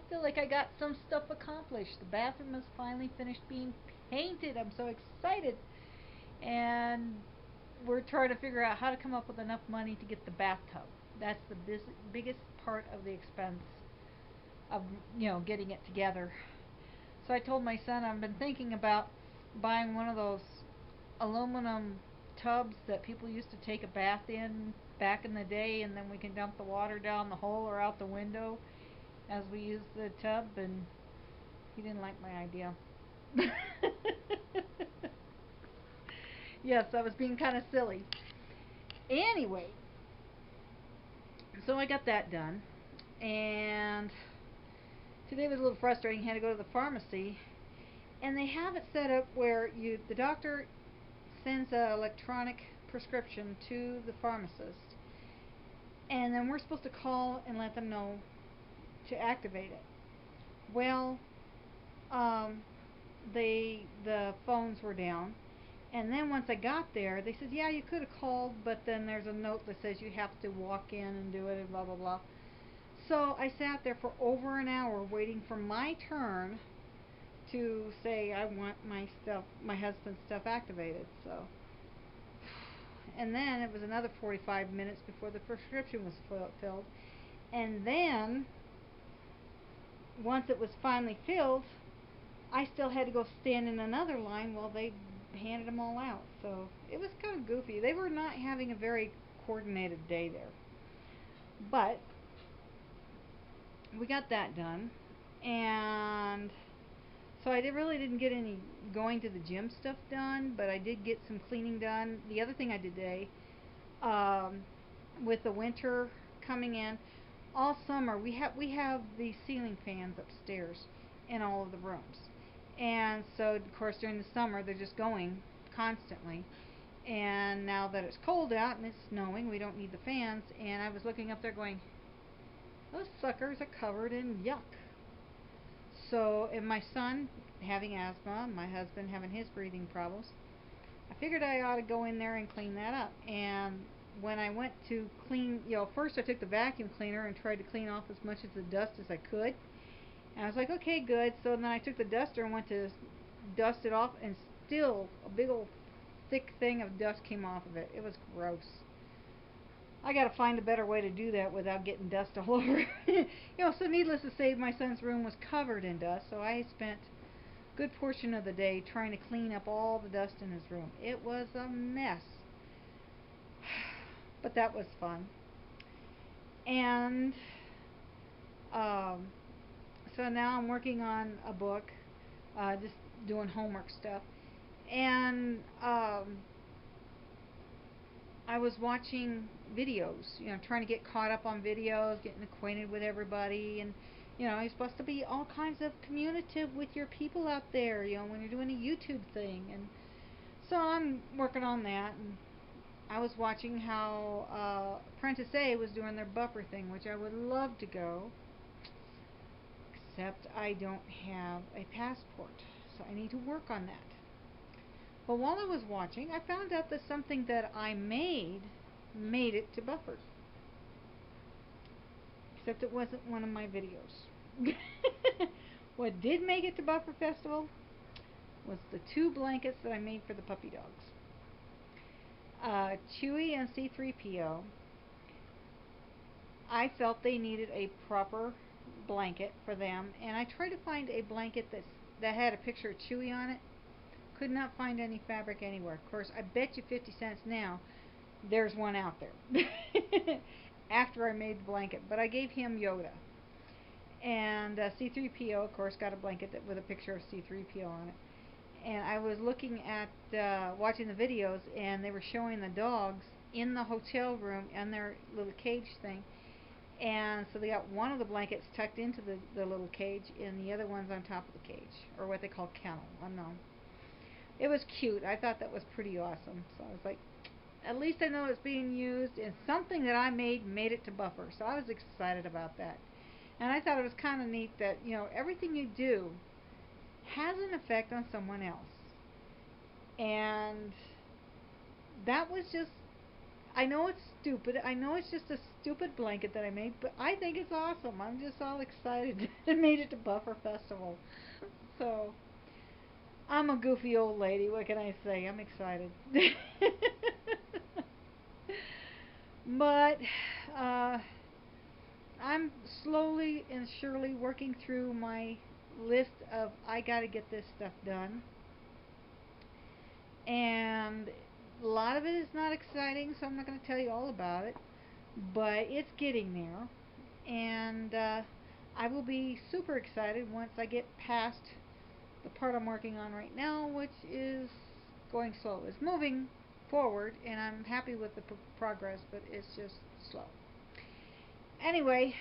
feel like I got some stuff accomplished. The bathroom is finally finished being painted. I'm so excited. And we're trying to figure out how to come up with enough money to get the bathtub. That's the biggest part of the expense of getting it together. So I told my son I've been thinking about buying one of those aluminum tubs that people used to take a bath in back in the day, and then we can dump the water down the hole or out the window as we use the tub, and he didn't like my idea. Yes, I was being kind of silly. Anyway, so I got that done, and today was a little frustrating. I had to go to the pharmacy, and they have it set up where the doctor sends an electronic prescription to the pharmacist, and then we're supposed to call and let them know to activate it. Well, the phones were down, and then once I got there, they said, yeah, you could have called, but then there's a note that says you have to walk in and do it and blah blah blah. So I sat there for over an hour waiting for my turn to say I want my husband's stuff activated. So, and then it was another 45 minutes before the prescription was filled. And then once it was finally filled, I still had to go stand in another line while they handed them all out. So it was kind of goofy. They were not having a very coordinated day there. But we got that done, and so I really didn't get any going to the gym stuff done, but I did get some cleaning done. The other thing I did today, with the winter coming in, all summer we have these ceiling fans upstairs in all of the rooms, and so of course during the summer they're just going constantly. And now that it's cold out and it's snowing, we don't need the fans. And I was looking up there going, those suckers are covered in yuck. So, and my son having asthma, my husband having his breathing problems, I figured I ought to go in there and clean that up. And when I went to clean, first I took the vacuum cleaner and tried to clean off as much of the dust as I could. And I was like, okay, good. So then I took the duster and went to dust it off, and still a big old thick thing of dust came off of it. It was gross. I gotta find a better way to do that without getting dust all over. So needless to say, my son's room was covered in dust, so I spent a good portion of the day trying to clean up all the dust in his room. It was a mess. But that was fun. And so now I'm working on a book, just doing homework stuff. And I was watching videos, trying to get caught up on videos, getting acquainted with everybody, and you're supposed to be all kinds of communicative with your people out there, when you're doing a YouTube thing. And so I'm working on that, and I was watching how Apprentice A was doing their buffer thing, which I would love to go, except I don't have a passport, so I need to work on that. But while I was watching, I found out that something that I made it to Buffer. Except it wasn't one of my videos. What did make it to Buffer Festival was the 2 blankets that I made for the puppy dogs. Chewy and C3PO. I felt they needed a proper blanket for them, and I tried to find a blanket that had a picture of Chewy on it. Could not find any fabric anywhere. Of course, I bet you 50 cents now there's one out there. After I made the blanket. But I gave him Yoda. And C3PO, of course, got a blanket with a picture of C3PO on it. And I was looking at, watching the videos, and they were showing the dogs in the hotel room in their little cage thing. And so they got one of the blankets tucked into the little cage, and the other one's on top of the cage, or what they call kennel. I don't know. It was cute. I thought that was pretty awesome. So I was like, at least I know it's being used, and something that I made it to Buffer. So I was excited about that. And I thought it was kind of neat that, everything you do has an effect on someone else. And that was just, I know it's stupid. I know it's just a stupid blanket that I made, but I think it's awesome. I'm just all excited. I made it to Buffer Festival. So, I'm a goofy old lady. What can I say? I'm excited. But, uh, I'm slowly and surely working through my list of I gotta get this stuff done. And a lot of it is not exciting, so I'm not going to tell you all about it. But it's getting there. And I will be super excited once I get past the part I'm working on right now, which is going slow. It's moving forward, and I'm happy with the progress, but it's just slow. Anyway,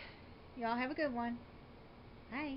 y'all have a good one. Bye.